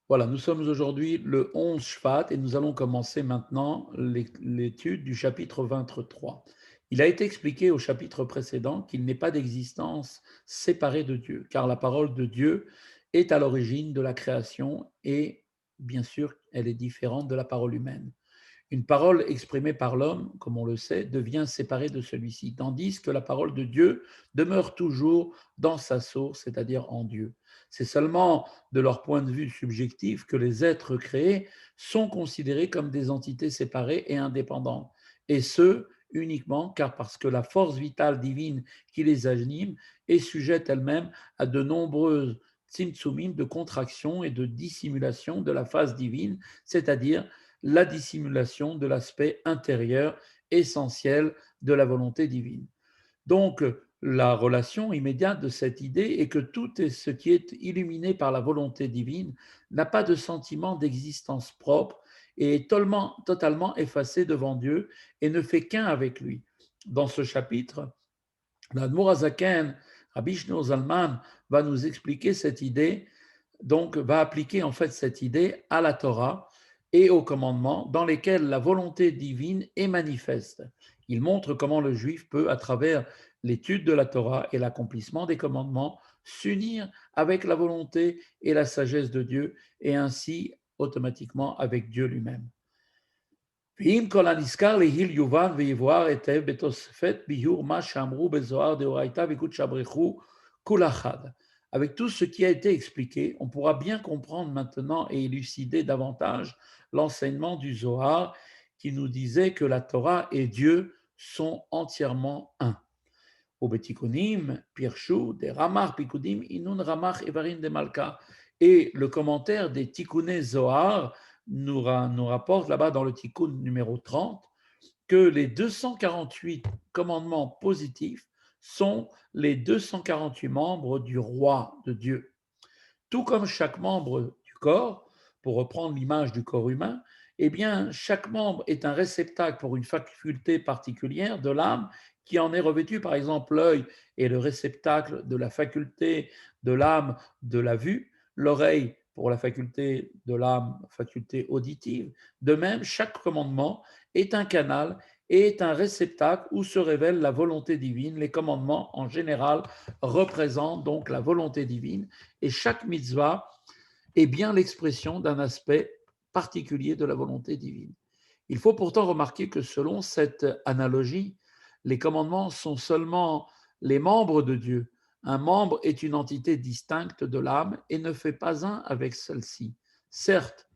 Voilà, nous sommes aujourd'hui le 11 Shvat et nous allons commencer maintenant l'étude du chapitre 23. Il a été expliqué au chapitre précédent qu'il n'est pas d'existence séparée de Dieu, car la parole de Dieu est à l'origine de la création et, bien sûr, elle est différente de la parole humaine. Une parole exprimée par l'homme, comme on le sait, devient séparée de celui-ci, tandis que la parole de Dieu demeure toujours dans sa source, c'est-à-dire en Dieu. C'est seulement de leur point de vue subjectif que les êtres créés sont considérés comme des entités séparées et indépendantes, et ce, uniquement car parce que la force vitale divine qui les anime est sujette elle-même à de nombreuses tzimtzumim de contraction et de dissimulation de la face divine, c'est-à-dire la dissimulation de l'aspect intérieur essentiel de la volonté divine. Donc, la relation immédiate de cette idée est que tout ce qui est illuminé par la volonté divine n'a pas de sentiment d'existence propre et est totalement effacé devant Dieu et ne fait qu'un avec lui. Dans ce chapitre, l'Admour Azaken, Rabbi Shneur Zalman, va nous expliquer cette idée, donc va appliquer en fait cette idée à la Torah et aux commandements dans lesquels la volonté divine est manifeste. Il montre comment le juif peut, à travers l'étude de la Torah et l'accomplissement des commandements, s'unir avec la volonté et la sagesse de Dieu et ainsi automatiquement avec Dieu lui-même. ואם כל הנזכר להיל יובן ויבואר היטב בתוספת ביור מה שאמרו בזוהר דאורייתא וקודשא בריחו כול אחד. Avec tout ce qui a été expliqué, on pourra bien comprendre maintenant et élucider davantage l'enseignement du Zohar qui nous disait que la Torah et Dieu sont entièrement un. Ubetikunim, Pirshu, des Ramach Pikudim, Inun Ramach Evarim de Malka. Et le commentaire des Tikkuné Zohar nous rapporte là-bas dans le Tikkun numéro 30 que les 248 commandements positifs sont les 248 membres du roi de Dieu. Tout comme chaque membre du corps, pour reprendre l'image du corps humain, eh bien, chaque membre est un réceptacle pour une faculté particulière de l'âme qui en est revêtue. Par exemple, l'œil est le réceptacle de la faculté de l'âme de la vue, l'oreille pour la faculté de l'âme, faculté auditive. De même, chaque commandement est un canal et est un réceptacle où se révèle la volonté divine. Les commandements, en général, représentent donc la volonté divine et chaque mitzvah est bien l'expression d'un aspect particulier de la volonté divine. Il faut pourtant remarquer que selon cette analogie, les commandements sont seulement les membres de Dieu. Un membre est une entité distincte de l'âme et ne fait pas un avec celle-ci. Certes,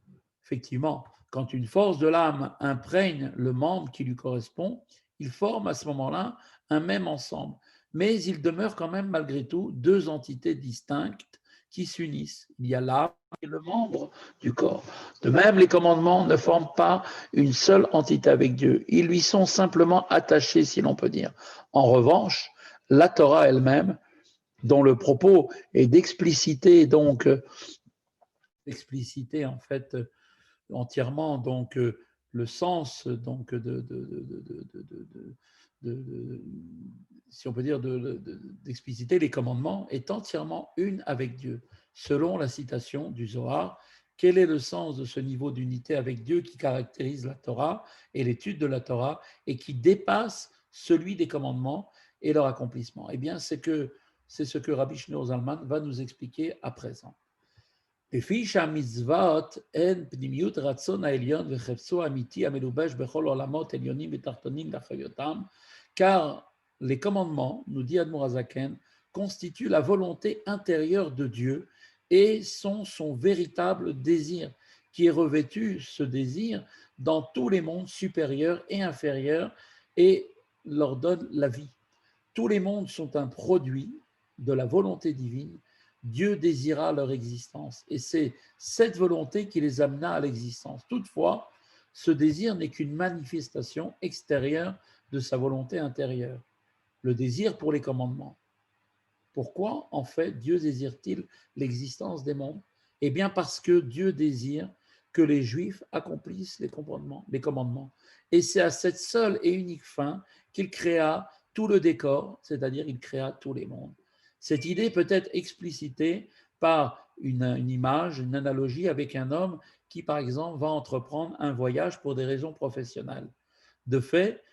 effectivement, quand une force de l'âme imprègne le membre qui lui correspond, ils forment à ce moment-là un même ensemble. Mais il demeure quand même malgré tout deux entités distinctes qui s'unissent. Il y a l'âme et le membre du corps. De même, les commandements ne forment pas une seule entité avec Dieu. Ils lui sont simplement attachés, si l'on peut dire. En revanche, la Torah elle-même, dont le propos est d'expliciter donc d'expliciter en fait entièrement donc le sens donc si on peut dire d'expliciter les commandements est entièrement une avec Dieu. Selon la citation du Zohar, quel est le sens de ce niveau d'unité avec Dieu qui caractérise la Torah et l'étude de la Torah et qui dépasse celui des commandements et leur accomplissement? Eh bien, c'est ce que Rabbi Shneur Zalman va nous expliquer à présent. לפי שהמצוות הן פנימיות רצון העליון וחפצו האמיתי המלובש בכל עולמות עליונים ותחתונים לאחריותם, car les commandements, nous dit Admour Azaken, constituent la volonté intérieure de Dieu et sont son véritable désir, qui est revêtu, ce désir, dans tous les mondes supérieurs et inférieurs et leur donne la vie. Tous les mondes sont un produit de la volonté divine. Dieu désira leur existence et c'est cette volonté qui les amena à l'existence. Toutefois, ce désir n'est qu'une manifestation extérieure de sa volonté intérieure, le désir pour les commandements. Pourquoi, en fait, Dieu désire-t-il l'existence des mondes? Eh bien, parce que Dieu désire que les Juifs accomplissent les commandements. Et c'est à cette seule et unique fin qu'il créa tout le décor, c'est-à-dire il créa tous les mondes. Cette idée peut être explicitée par une image, une analogie avec un homme qui, par exemple, va entreprendre un voyage pour des raisons professionnelles. De fait,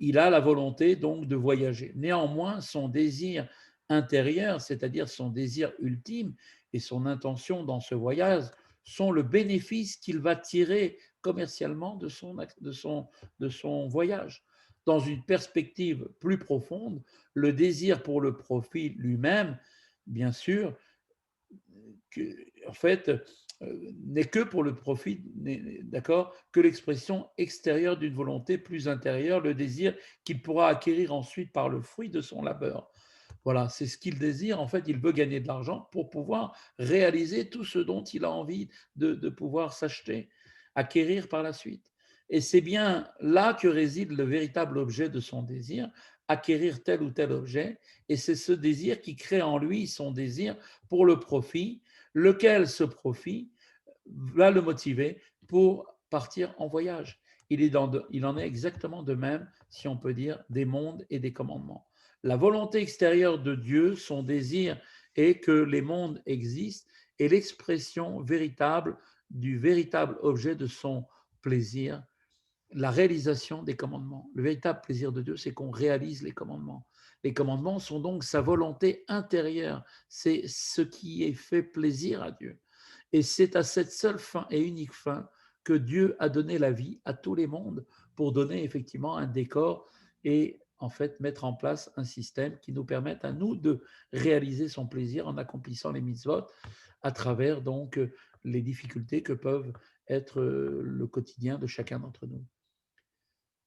il a la volonté donc de voyager. Néanmoins, son désir intérieur, c'est-à-dire son désir ultime et son intention dans ce voyage, sont le bénéfice qu'il va tirer commercialement de son voyage. Dans une perspective plus profonde, le désir pour le profit lui-même, bien sûr, en fait, n'est que pour le profit, d'accord, que l'expression extérieure d'une volonté plus intérieure, le désir qu'il pourra acquérir ensuite par le fruit de son labeur. Voilà, c'est ce qu'il désire. En fait, il veut gagner de l'argent pour pouvoir réaliser tout ce dont il a envie de pouvoir s'acheter, acquérir par la suite. Et c'est bien là que réside le véritable objet de son désir, acquérir tel ou tel objet. Et c'est ce désir qui crée en lui son désir pour le profit, lequel ce profit va le motiver pour partir en voyage. Il en est exactement de même, si on peut dire, des mondes et des commandements. La volonté extérieure de Dieu, son désir est que les mondes existent et l'expression véritable du véritable objet de son plaisir, la réalisation des commandements. Le véritable plaisir de Dieu, c'est qu'on réalise les commandements. Les commandements sont donc sa volonté intérieure. C'est ce qui est fait plaisir à Dieu. Et c'est à cette seule fin et unique fin que Dieu a donné la vie à tous les mondes pour donner effectivement un décor et en fait mettre en place un système qui nous permette à nous de réaliser son plaisir en accomplissant les mitzvot à travers donc les difficultés que peuvent être le quotidien de chacun d'entre nous.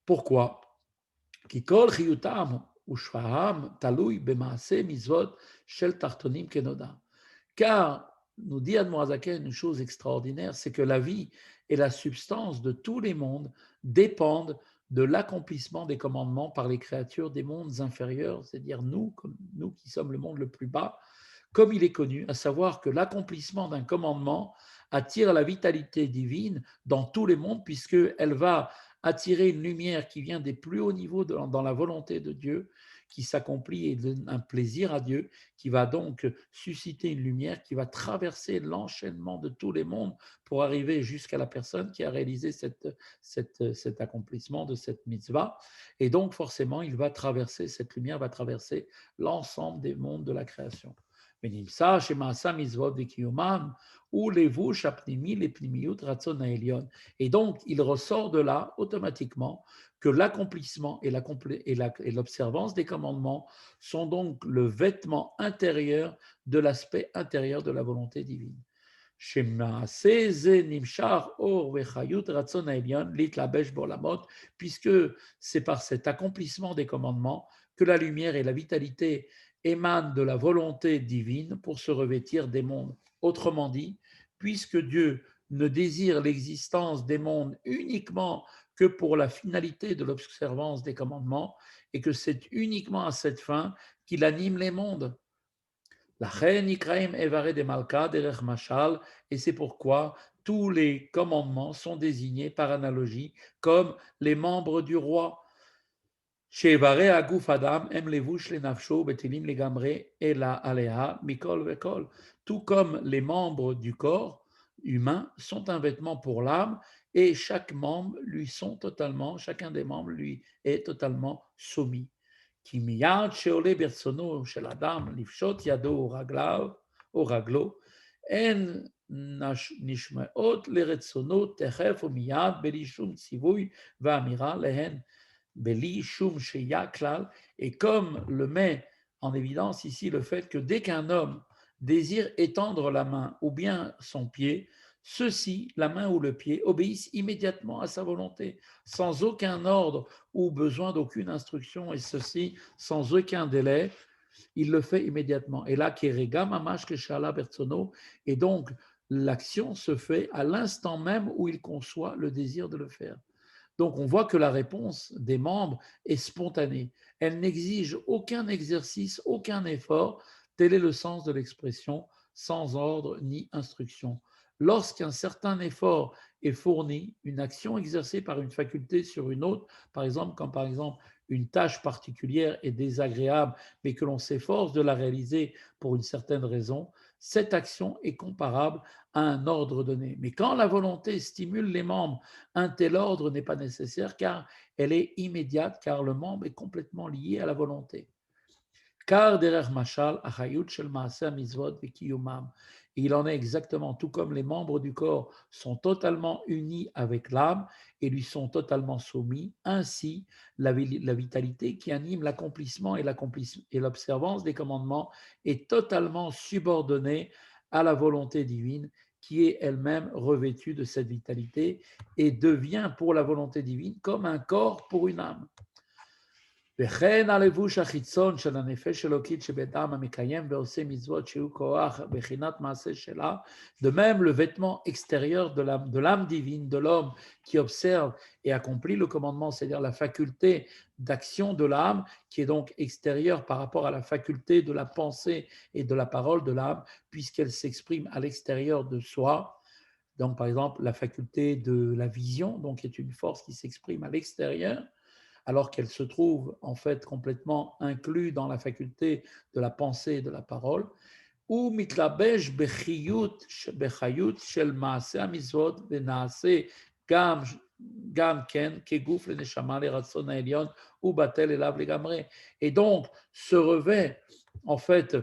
Pourquoi? כי כל חיותם ושפעם תלוי במעשה מצוות של תחתונים כנודע. Car, nous dit Admorazaken une chose extraordinaire, c'est que la vie et la substance de tous les mondes dépendent de l'accomplissement des commandements par les créatures des mondes inférieurs, c'est-à-dire nous, comme nous qui sommes le monde le plus bas, comme il est connu, à savoir que l'accomplissement d'un commandement attire la vitalité divine dans tous les mondes, puisqu'elle va attirer une lumière qui vient des plus hauts niveaux dans la volonté de Dieu, qui s'accomplit et donne un plaisir à Dieu, qui va donc susciter une lumière qui va traverser l'enchaînement de tous les mondes pour arriver jusqu'à la personne qui a réalisé cet accomplissement de cette mitzvah. Et donc, forcément, cette lumière va traverser l'ensemble des mondes de la création. ונמצא שמעשה מצוות וקיומן הוא לבוש הפנימי לפנימיות רצון העליון. Et donc, il ressort de là automatiquement que l'accomplissement et l'observance des commandements sont donc le vêtement intérieur de l'aspect intérieur de la volonté divine. Puisque c'est par cet accomplissement des commandements que la lumière et la vitalité émanent de la volonté divine pour se revêtir des mondes. Autrement dit, puisque Dieu ne désire l'existence des mondes uniquement que pour la finalité de l'observance des commandements, et que c'est uniquement à cette fin qu'il anime les mondes. Et c'est pourquoi tous les commandements sont désignés par analogie comme les membres du roi. שאיברי הגוף אדם הם לבוש לנפשו ובטלים לגמרי אלא עליה מכל וכל. Tout comme les membres du corps humain sont un vêtement pour l'âme et chacun des membres lui est totalement soumis. כי מיד שעולה ברצונו של אדם לפשוט ידו או רגלו, הן נשמעות לרצונו תכף ומיד בלי שום ציווי ואמירה להן. Beli, Shum, Sheya, Klal, et comme le met en évidence ici le fait que dès qu'un homme désire étendre la main ou bien son pied, ceux-ci, la main ou le pied, obéissent immédiatement à sa volonté, sans aucun ordre ou besoin d'aucune instruction, et ceci sans aucun délai, il le fait immédiatement. Et là, Kerega, Mamash, Keshala, Bertsono, et donc l'action se fait à l'instant même où il conçoit le désir de le faire. Donc, on voit que la réponse des membres est spontanée. Elle n'exige aucun exercice, aucun effort. Tel est le sens de l'expression sans ordre ni instruction. Lorsqu'un certain effort est fourni, une action exercée par une faculté sur une autre, par exemple, quand par exemple une tâche particulière est désagréable, mais que l'on s'efforce de la réaliser pour une certaine raison, cette action est comparable à un ordre donné. Mais quand la volonté stimule les membres, un tel ordre n'est pas nécessaire car elle est immédiate, car le membre est complètement lié à la volonté. Car derrière Machal, Achayut shel Maaseh Mitzvot v'kiyumam. Il en est exactement tout comme les membres du corps sont totalement unis avec l'âme et lui sont totalement soumis. Ainsi, la vitalité qui anime l'accomplissement et l'observance des commandements est totalement subordonnée à la volonté divine qui est elle-même revêtue de cette vitalité et devient pour la volonté divine comme un corps pour une âme. וכן הלבוש החיצון של הנפש אלוקית שבאדם המקיים ועושה מצוות שהוא כוח בחינת מעשה שלה, de même le vêtement extérieur de l'âme divine, de l'homme qui observe et accomplit le commandement, c'est-à-dire la faculté d'action de l'âme, qui est donc extérieure par rapport à la faculté de la pensée et de la parole de l'âme, puisqu'elle s'exprime à l'extérieur de soi. Donc, par exemple, la faculté de la vision, donc, est une force qui s'exprime à l'extérieur, alors qu'elle se trouve en fait complètement inclue dans la faculté de la pensée et de la parole, ou mitlabesh bechayut shel maaseh hamizvot venaaseh gam ken keguf leneshama leratzon haelyon ou batel elav legamre. Et donc se revêt en fait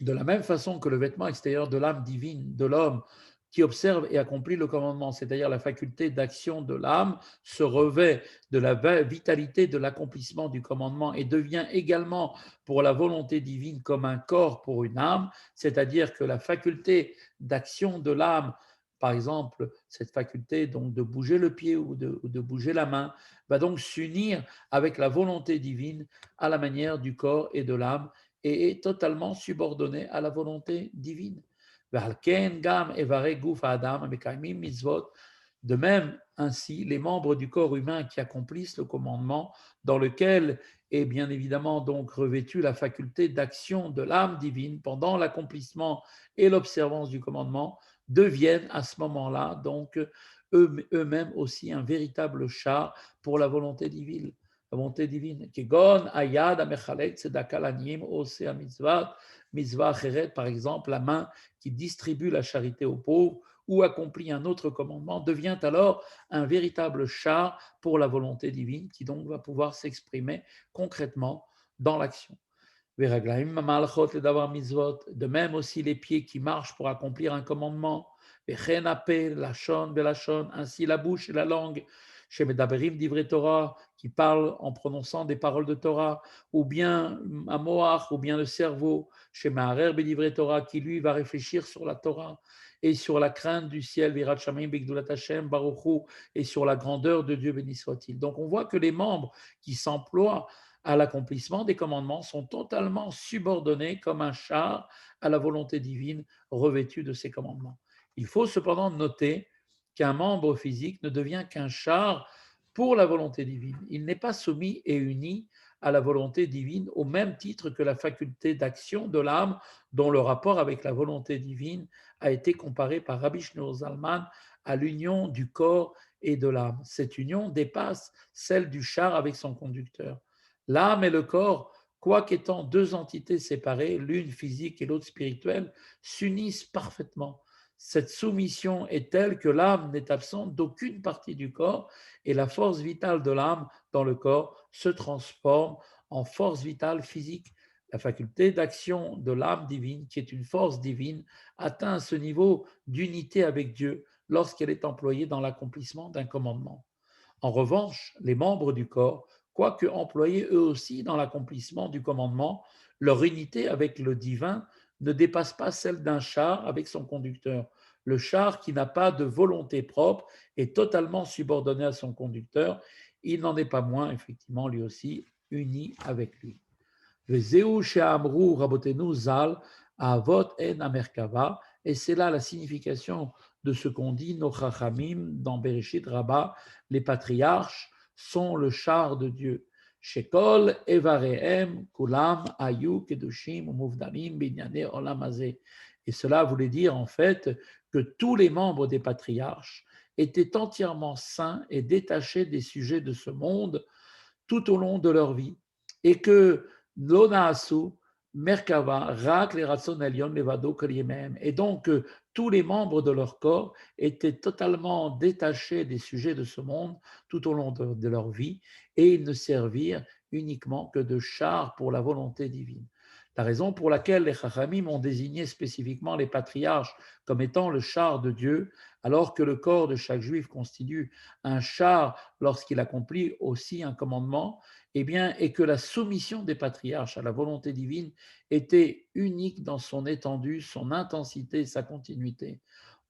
de la même façon que le vêtement extérieur de l'âme divine de l'homme qui observe et accomplit le commandement, c'est-à-dire la faculté d'action de l'âme, se revêt de la vitalité de l'accomplissement du commandement et devient également pour la volonté divine comme un corps pour une âme, c'est-à-dire que la faculté d'action de l'âme, par exemple, cette faculté donc de bouger le pied ou de bouger la main, va donc s'unir avec la volonté divine à la manière du corps et de l'âme et est totalement subordonnée à la volonté divine. De même, ainsi, les membres du corps humain qui accomplissent le commandement, dans lequel est bien évidemment donc revêtue la faculté d'action de l'âme divine pendant l'accomplissement et l'observance du commandement, deviennent à ce moment-là donc eux-mêmes aussi un véritable char pour la volonté divine. La volonté divine. Kegon ayad amechalek tzedaka lanim osea mitzvah, mitzvah acheret, par exemple, la main qui distribue la charité aux pauvres ou accomplit un autre commandement, devient alors un véritable char pour la volonté divine qui donc va pouvoir s'exprimer concrètement dans l'action. De même aussi les pieds qui marchent pour accomplir un commandement. Ainsi la bouche et la langue, chez Medaberim d'Ivre Torah, qui parlent en prononçant des paroles de Torah, ou bien Amoach, ou bien le cerveau, chez Maharer d'Ivre Torah, qui lui va réfléchir sur la Torah et sur la crainte du ciel, Virat Shamim Begdulat Hashem, Baruchu, et sur la grandeur de Dieu, béni soit-il. Donc on voit que les membres qui s'emploient à l'accomplissement des commandements sont totalement subordonnés comme un char à la volonté divine revêtue de ces commandements. Il faut cependant noter qu'un membre physique ne devient qu'un char pour la volonté divine. Il n'est pas soumis et uni à la volonté divine au même titre que la faculté d'action de l'âme dont le rapport avec la volonté divine a été comparé par Rabbi Shneur Zalman à l'union du corps et de l'âme. Cette union dépasse celle du char avec son conducteur. L'âme et le corps, quoiqu'étant deux entités séparées, l'une physique et l'autre spirituelle, s'unissent parfaitement. Cette soumission est telle que l'âme n'est absente d'aucune partie du corps et la force vitale de l'âme dans le corps se transforme en force vitale physique. La faculté d'action de l'âme divine, qui est une force divine, atteint ce niveau d'unité avec Dieu lorsqu'elle est employée dans l'accomplissement d'un commandement. En revanche, les membres du corps, quoique employés eux aussi dans l'accomplissement du commandement, leur unité avec le divin ne dépasse pas celle d'un char avec son conducteur. Le char qui n'a pas de volonté propre est totalement subordonné à son conducteur. Il n'en est pas moins, effectivement, lui aussi, uni avec lui. Et c'est là la signification de ce qu'ont dit nos chachamim dans Bereshit Rabbah, les patriarches sont le char de Dieu. Shekol evarehem kulam ayu kedushim umuvdalim binyane olam hazeh. Et cela voulait dire en fait que tous les membres des patriarches étaient entièrement saints et détachés des sujets de ce monde tout au long de leur vie. Et que l'onaasu, Merkava, Rak, les Ratson Elion, Levado, Kriemem. Et donc, tous les membres de leur corps étaient totalement détachés des sujets de ce monde tout au long de leur vie, et ils ne servirent uniquement que de char pour la volonté divine. La raison pour laquelle les Chachamim ont désigné spécifiquement les patriarches comme étant le char de Dieu, alors que le corps de chaque juif constitue un char lorsqu'il accomplit aussi un commandement, eh bien, et que la soumission des patriarches à la volonté divine était unique dans son étendue, son intensité, sa continuité.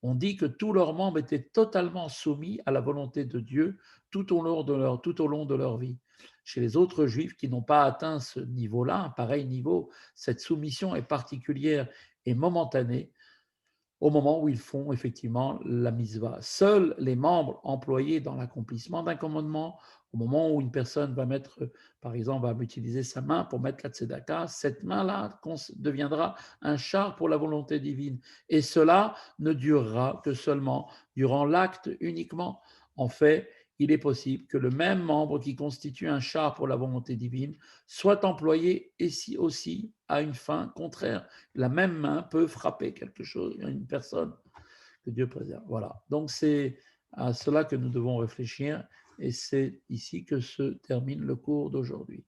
On dit que tous leurs membres étaient totalement soumis à la volonté de Dieu tout au long de leur vie. Chez les autres juifs qui n'ont pas atteint ce niveau-là, un pareil niveau, cette soumission est particulière et momentanée au moment où ils font effectivement la mitzvah. Seuls les membres employés dans l'accomplissement d'un commandement, au moment où une personne va mettre, par exemple, va utiliser sa main pour mettre la tzedaka, cette main-là deviendra un char pour la volonté divine. Et cela ne durera que seulement durant l'acte uniquement. En fait, il est possible que le même membre qui constitue un char pour la volonté divine soit employé ici aussi à une fin contraire. La même main peut frapper quelque chose, une personne que Dieu préserve. Voilà. Donc c'est à cela que nous devons réfléchir et c'est ici que se termine le cours d'aujourd'hui.